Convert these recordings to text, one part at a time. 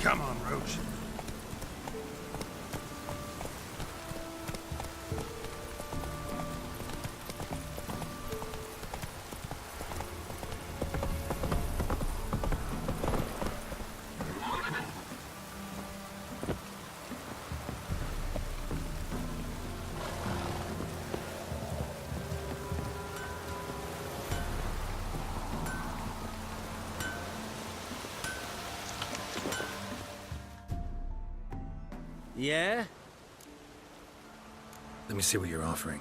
Come on, Roach. Yeah? Let me see what you're offering.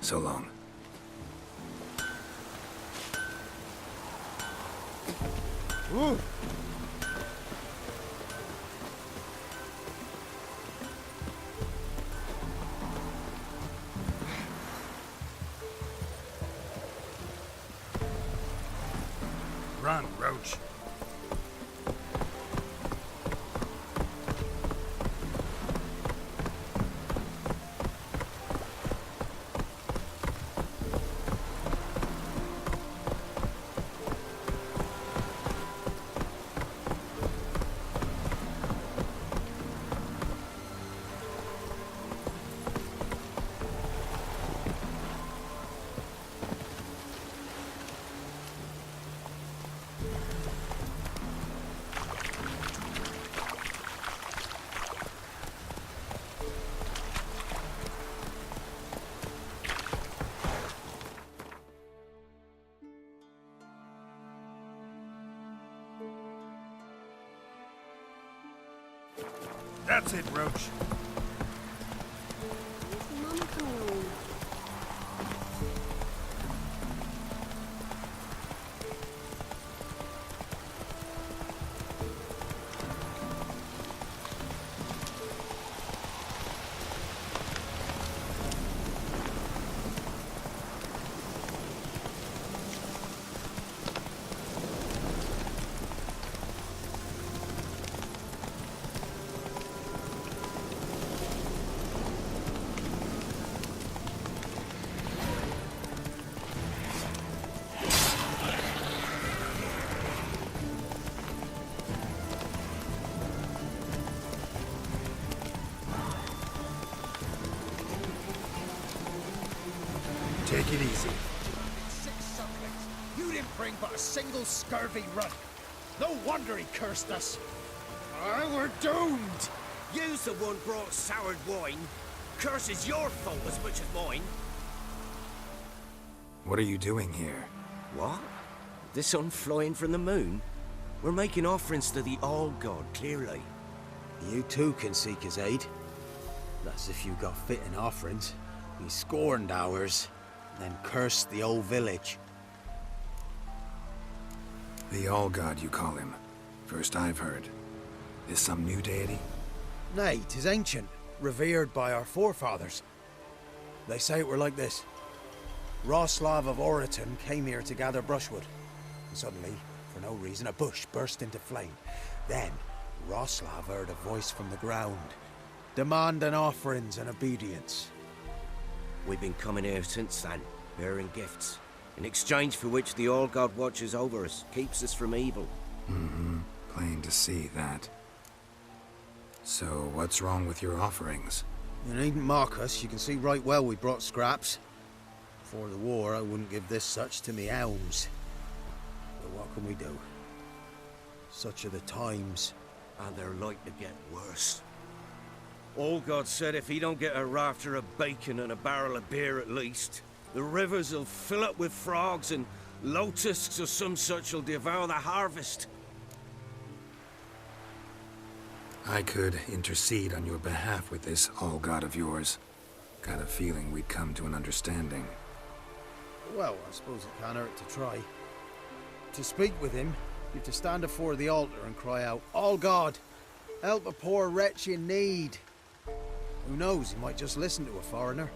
So long. Ooh. Run, Roach. That's it, Roach. Take it easy. 6 subjects. You didn't bring but a single scurvy run. No wonder he cursed us. We're doomed. You's the one brought soured wine. Curse is your fault as much as mine. What are you doing here? What? The sun flying from the moon? We're making offerings to the All-God, clearly. You too can seek his aid. That's if you got fitting offerings. He scorned ours, then cursed the old village. The All-God, you call him. First I've heard. Is some new deity? Nay, 'tis ancient, revered by our forefathers. They say it were like this. Roslav of Oriton came here to gather brushwood. And suddenly, for no reason, a bush burst into flame. Then, Roslav heard a voice from the ground, demanding offerings and obedience. We've been coming here since then, bearing gifts, in exchange for which the All-God watches over us, keeps us from evil. Mm-hmm. Plain to see that. So, what's wrong with your offerings? You needn't mock us, you can see right well we brought scraps. Before the war, I wouldn't give this such to me elms. But what can we do? Such are the times. And they're like to get worse. All-God said if he don't get a rafter of bacon and a barrel of beer at least, the rivers will fill up with frogs and locusts or some such will devour the harvest. I could intercede on your behalf with this All-God of yours. Got a feeling we'd come to an understanding. Well, I suppose it can't hurt to try. To speak with him, you have to stand before the altar and cry out, "All God, help a poor wretch in need." Who knows, he might just listen to a foreigner.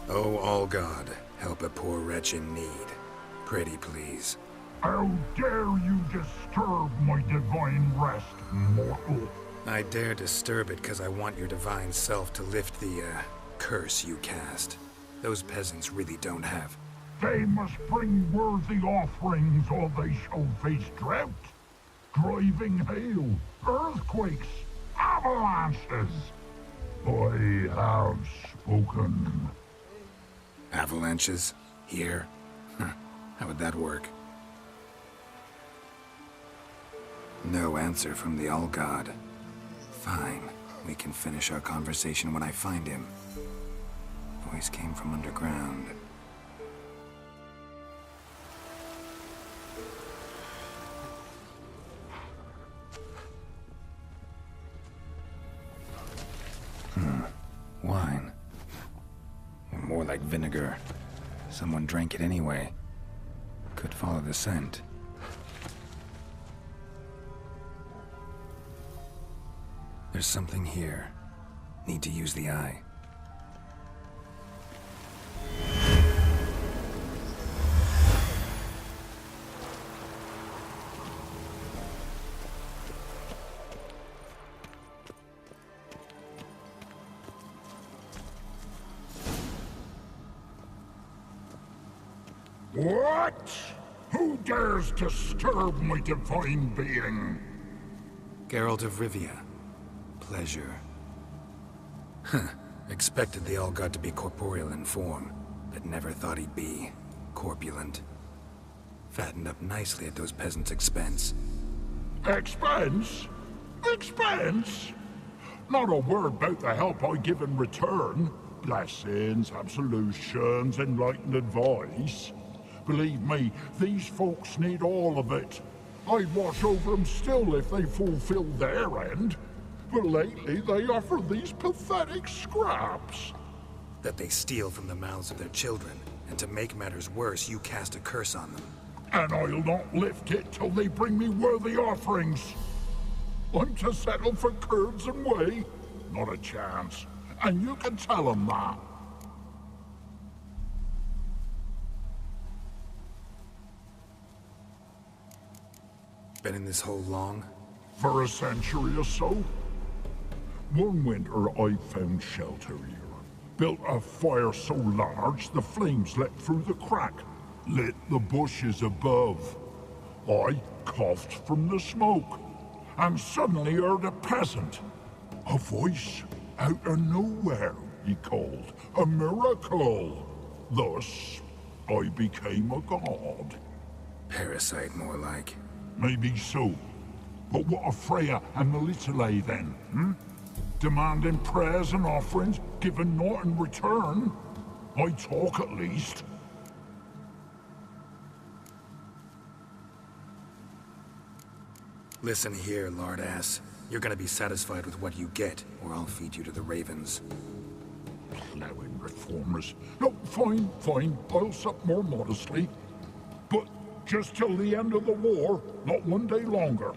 Oh, All-God, help a poor wretch in need. Pretty please. How dare you disturb my divine rest, mortal? I dare disturb it because I want your divine self to lift the, curse you cast. Those peasants really don't have. They must bring worthy offerings or they shall face drought, driving hail, earthquakes, avalanches. I have spoken. Avalanches? Here? How would that work? No answer from the All-God. Fine. We can finish our conversation when I find him. Voice came from underground. vinegar. Someone drank it anyway. Could follow the scent. There's something here. Need to use the eye. What? Who dares disturb my divine being? Geralt of Rivia. Pleasure. Huh. Expected the All-God to be corporeal in form, but never thought he'd be corpulent. Fattened up nicely at those peasants' expense. Expense? Expense? Not a word about the help I give in return. Blessings, absolutions, enlightened advice. Believe me, these folks need all of it. I'd watch over them still if they fulfilled their end. But lately they offer these pathetic scraps. That they steal from the mouths of their children, and to make matters worse, you cast a curse on them. And I'll not lift it till they bring me worthy offerings. I'm to settle for curds and whey? Not a chance. And you can tell them that. Been in this hole long? For a century or so. One winter I found shelter here. Built a fire so large the flames leapt through the crack, lit the bushes above. I coughed from the smoke, and suddenly heard a peasant. A voice out of nowhere, he called. A miracle. Thus, I became a god. Parasite, more like. Maybe so. But what of Freya and Melitele then, Demanding prayers and offerings, given naught in return? I talk at least. Listen here, lard ass. You're gonna be satisfied with what you get, or I'll feed you to the ravens. Plowing reformers. No, fine, fine. I'll sup more modestly. But just till the end of the war, not one day longer.